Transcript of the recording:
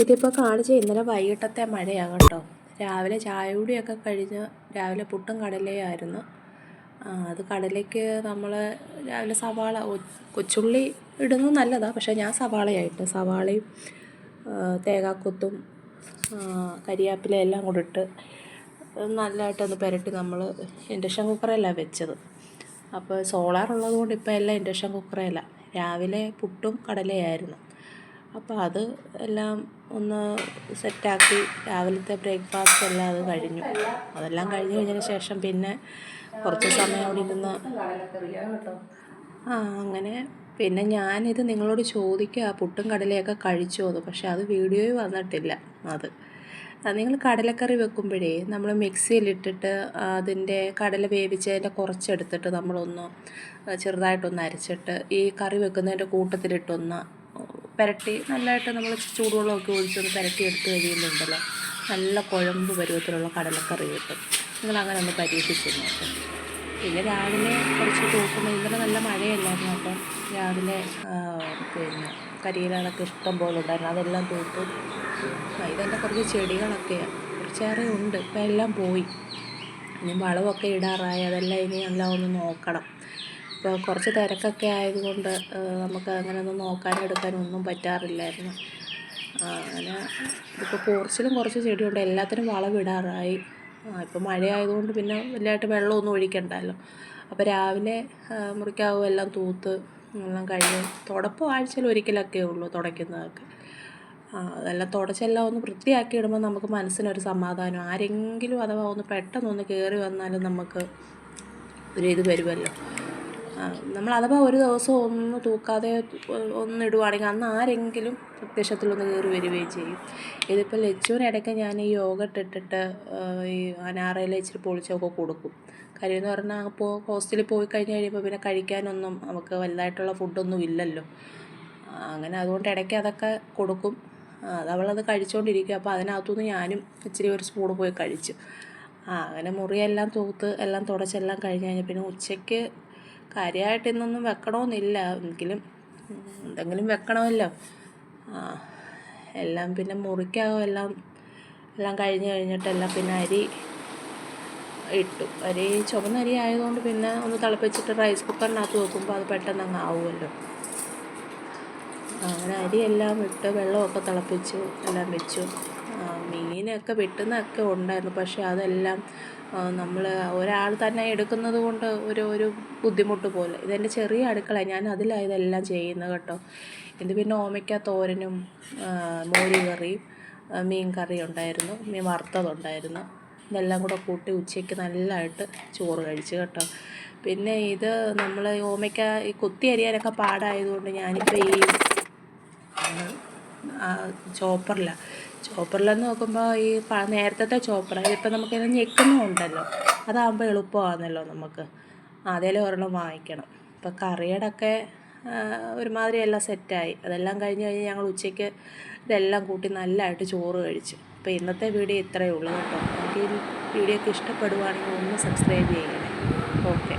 ഇതിപ്പോൾ കാണിച്ച ഇന്നലെ വൈകിട്ടത്തെ മഴയാണ് കേട്ടോ. രാവിലെ ചായ കുടിയൊക്കെ കഴിഞ്ഞ് രാവിലെ പുട്ടും കടലയായിരുന്നു. അത് കടലയ്ക്ക് നമ്മൾ രാവിലെ സവാള കൊച്ചുള്ളി ഇടുന്നത് നല്ലതാണ്, പക്ഷേ ഞാൻ സവാളയായിട്ട് സവാളയും തേങ്ങാക്കൊത്തും കരിയാപ്പില എല്ലാം കൂടെ ഇട്ട് നല്ലതായിട്ടൊന്ന് പുരട്ടി നമ്മൾ ഇൻഡക്ഷൻ കുക്കറിലാണ് വെച്ചത്. അപ്പോൾ സോളാർ ഉള്ളതുകൊണ്ട് ഇപ്പോൾ എല്ലാം ഇൻഡക്ഷൻ കുക്കറിലാണ്. രാവിലെ പുട്ടും കടലയായിരുന്നു. അപ്പോൾ അത് എല്ലാം ഒന്ന് സെറ്റാക്കി രാവിലത്തെ ബ്രേക്ക്ഫാസ്റ്റ് എല്ലാം അത് കഴിഞ്ഞു. അതെല്ലാം കഴിഞ്ഞതിന് ശേഷം പിന്നെ കുറച്ച് സമയം അവിടെ ഇരുന്ന് അങ്ങനെ പിന്നെ ഞാനിത് നിങ്ങളോട് ചോദിക്കുക പുട്ടും കടലയൊക്കെ കഴിച്ചോ എന്ന്. പക്ഷേ അത് വീഡിയോയിൽ വന്നിട്ടില്ല. നിങ്ങൾ കടലക്കറി വെക്കുമ്പോഴേ നമ്മൾ മിക്സിയിലിട്ടിട്ട് അതിൻ്റെ കടല വേവിച്ചതിൻ്റെ കുറച്ചെടുത്തിട്ട് നമ്മളൊന്ന് ചെറുതായിട്ടൊന്ന് അരച്ചിട്ട് ഈ കറി വെക്കുന്നതിൻ്റെ കൂട്ടത്തിലിട്ടൊന്ന് പുരട്ടി നല്ലതായിട്ട് നമ്മൾ ചൂടുവെള്ളമൊക്കെ ഒഴിച്ചൊന്ന് പുരട്ടി എടുത്ത് കഴിയുന്നുണ്ടല്ലോ, നല്ല കുഴമ്പ് പരുവത്തിലുള്ള കടലക്കറി കിട്ടും. നിങ്ങളങ്ങനെ ഒന്ന് പരീക്ഷിച്ച് നോക്കും. പിന്നെ രാവിലെ കുറച്ച് തൂക്കുമ്പോൾ ഇന്നലെ നല്ല മഴയല്ലായിരുന്നു. അപ്പം രാവിലെ പിന്നെ കരിയിലകളൊക്കെ ഇഷ്ടം പോലെ ഉണ്ടായിരുന്നു, അതെല്ലാം തൂത്തു. ഇതെൻ്റെ കുറച്ച് ചെടികളൊക്കെയാണ്, കുറച്ചേറെ ഉണ്ട്, ഇപ്പം എല്ലാം പോയി. ഇനി വളമൊക്കെ ഇടാറായി, അതെല്ലാം ഇനി എല്ലാം ഒന്ന് നോക്കണം. ഇപ്പോൾ കുറച്ച് തിരക്കൊക്കെ ആയതുകൊണ്ട് നമുക്ക് അങ്ങനെ ഒന്നും നോക്കാനും എടുക്കാനും ഒന്നും പറ്റാറില്ലായിരുന്നു. അങ്ങനെ ഇപ്പോൾ പോർച്ചിലും കുറച്ച് ചെടിയുണ്ട്, എല്ലാത്തിനും വളമിടാറായി. ഇപ്പോൾ മഴയായതുകൊണ്ട് പിന്നെ വലിയതായിട്ട് വെള്ളമൊന്നും ഒഴിക്കണ്ടല്ലോ. അപ്പോൾ രാവിലെ മുറിക്കാവും എല്ലാം തൂത്ത് എല്ലാം കഴിഞ്ഞ് തുടപ്പം ആഴ്ചയിൽ ഒരിക്കലൊക്കെ ഉള്ളൂ തുടയ്ക്കുന്നതൊക്കെ. അതെല്ലാം തുടച്ചെല്ലാം ഒന്ന് വൃത്തിയാക്കി ഇടുമ്പോൾ നമുക്ക് മനസ്സിനൊരു സമാധാനം. ആരെങ്കിലും അഥവാ ഒന്ന് പെട്ടെന്നൊന്ന് കയറി വന്നാലും നമുക്ക് ഒരു ഇത് വരുമല്ലോ. നമ്മൾ അഥവാ ഒരു ദിവസം ഒന്ന് തൂക്കാതെ ഒന്നിടുവാണെങ്കിൽ അന്ന് ആരെങ്കിലും പ്രത്യക്ഷത്തിലൊന്ന് കയറി വരികയും ചെയ്യും. ഇതിപ്പോൾ ലച്ചുവിനിടയ്ക്ക് ഞാൻ ഈ യോഗട്ട് ഇട്ടിട്ട് ഈ അനാറയില ഇച്ചിരി പൊളിച്ചൊക്കെ കൊടുക്കും. കാര്യമെന്ന് പറഞ്ഞാൽ അപ്പോൾ ഹോസ്റ്റലിൽ പോയി കഴിഞ്ഞ് കഴിയുമ്പോൾ പിന്നെ കഴിക്കാനൊന്നും നമുക്ക് വലുതായിട്ടുള്ള ഫുഡൊന്നും ഇല്ലല്ലോ. അങ്ങനെ അതുകൊണ്ട് ഇടയ്ക്ക് അതൊക്കെ കൊടുക്കും. അവളത് കഴിച്ചുകൊണ്ടിരിക്കും. അപ്പോൾ അതിനകത്തുനിന്ന് ഞാനും ഇച്ചിരി ഒരു സ്പൂൺ പോയി കഴിച്ചു. അങ്ങനെ മുറിയെല്ലാം തൂത്ത് എല്ലാം തുടച്ചെല്ലാം കഴിഞ്ഞ് കഴിഞ്ഞാൽ പിന്നെ ഉച്ചയ്ക്ക് കാര്യമായിട്ട് ഇന്നൊന്നും വെക്കണമെന്നില്ല, എങ്കിലും എന്തെങ്കിലും വെക്കണമല്ലോ. എല്ലാം പിന്നെ മുറിക്കാവും എല്ലാം കഴിഞ്ഞിട്ടെല്ലാം പിന്നെ അരി ഇട്ടു. അരി ചുവന്ന അരി ആയതുകൊണ്ട് പിന്നെ ഒന്ന് തിളപ്പിച്ചിട്ട് റൈസ് കുക്കറിനകത്ത് വെക്കുമ്പോൾ അത് പെട്ടെന്ന് അങ്ങ് ആവുമല്ലോ. അങ്ങനെ അരിയെല്ലാം ഇട്ട് വെള്ളമൊക്കെ തിളപ്പിച്ചു എല്ലാം വെച്ചു. മീനൊക്കെ വെട്ടുന്നതൊക്കെ ഉണ്ടായിരുന്നു, പക്ഷേ അതെല്ലാം നമ്മൾ ഒരാൾ തന്നെ എടുക്കുന്നത് കൊണ്ട് ഒരു ബുദ്ധിമുട്ട് പോലെ. ഇതെൻ്റെ ചെറിയ അടുക്കള, ഞാൻ അതിലാണ് ഇതെല്ലാം ചെയ്യുന്നത് കേട്ടോ. ഇത് പിന്നെ ഓമയ്ക്ക തോരനും മോര് കറിയും മീൻ കറി ഉണ്ടായിരുന്നു, മീൻ വറുത്തതുണ്ടായിരുന്നു. ഇതെല്ലാം കൂടെ കൂട്ടി ഉച്ചയ്ക്ക് നല്ലതായിട്ട് ചോറ് കഴിച്ചു കേട്ടോ. പിന്നെ ഇത് നമ്മൾ ഓമയ്ക്ക ഈ കൊത്തി അരിയാനൊക്കെ പാടായതുകൊണ്ട് ഞാനിപ്പോൾ ഈ ചോപ്പറിലെന്ന് നോക്കുമ്പോൾ ഈ നേരത്തെ ചോപ്പർ ഇതിപ്പോൾ നമുക്കിത് ഞെക്കുന്നുമുണ്ടല്ലോ, അതാകുമ്പോൾ എളുപ്പമാണല്ലോ നമുക്ക്. അതേലും ഒരെണ്ണം വാങ്ങിക്കണം. ഇപ്പോൾ കറിയുടെയൊക്കെ ഒരുമാതിരി എല്ലാം സെറ്റായി. അതെല്ലാം കഴിഞ്ഞ് ഞങ്ങൾ ഉച്ചയ്ക്ക് ഇതെല്ലാം കൂട്ടി നല്ലതായിട്ട് ചോറ് കഴിച്ചു. അപ്പോൾ ഇന്നത്തെ വീഡിയോ ഇത്രയേ ഉള്ളൂ കേട്ടോ. എനിക്ക് ഈ വീഡിയോ ഒക്കെ ഇഷ്ടപ്പെടുവാണെങ്കിൽ ഒന്ന് സബ്സ്ക്രൈബ് ചെയ്യണേ. ഓക്കെ.